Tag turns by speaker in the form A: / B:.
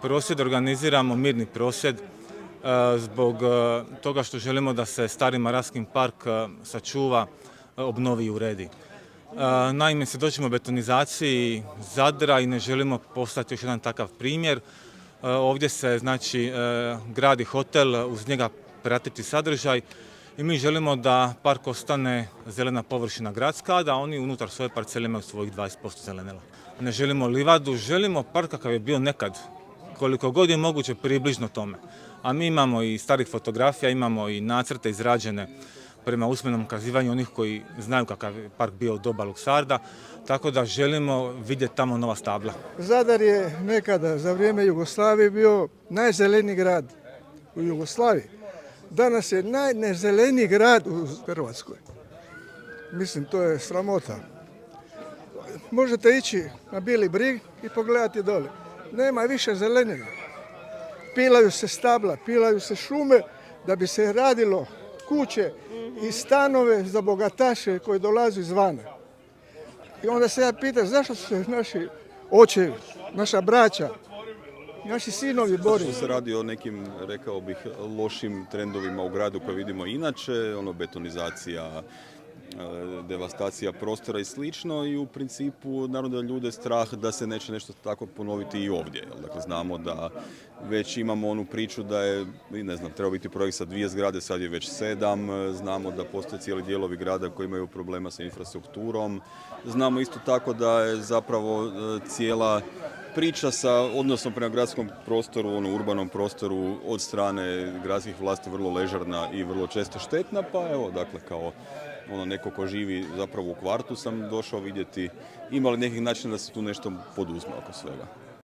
A: Prosvjed organiziramo, mirni prosvjed, zbog toga što želimo da se stari Marakski park sačuva, obnovi i uredi. Naime, svjedočimo betonizaciji Zadra i ne želimo postati još jedan takav primjer. Ovdje se gradi hotel, uz njega pratiti sadržaj i mi želimo da park ostane zelena površina gradska, da oni unutar svoje parcele imaju svojih 20% zelenila. Ne želimo livadu, želimo park kakav je bio nekad, koliko god je moguće približno tome. A mi imamo i starih fotografija, imamo i nacrte izrađene prema usmenom ukazivanju onih koji znaju kakav je park bio u doba Luksarda, tako da želimo vidjeti tamo nova stabla.
B: Zadar je nekada za vrijeme Jugoslavije bio najzeleniji grad u Jugoslaviji. Danas je najnezeleniji grad u Hrvatskoj. Mislim, to je sramota. Možete ići na Bili Brig i pogledati dole. Nema više zelenega. Pilaju se stabla, pilaju se šume da bi se radilo kuće i stanove za bogataše koji dolaze izvana. I onda se ja pitam zašto su se naši očevi, naša braća, naši sinovi bori.
C: Zato što se radi o nekim, rekao bih, lošim trendovima u gradu koje vidimo inače, betonizacija, devastacija prostora i slično, i u principu naravno da ljude strah da se neće nešto tako ponoviti i ovdje. Dakle, znamo da već imamo onu priču da je, ne znam, treba biti projekt sa 2 zgrade, sad je već 7, znamo da postoje cijeli dijelovi grada koji imaju problema sa infrastrukturom, znamo isto tako da je zapravo cijela priča sa odnosom prema gradskom prostoru, urbanom prostoru od strane gradskih vlasti vrlo ležerna i vrlo često štetna, pa evo, dakle, kao neko ko živi zapravo u kvartu sam došao vidjeti ima li nekih načina da se tu nešto poduzme oko svega.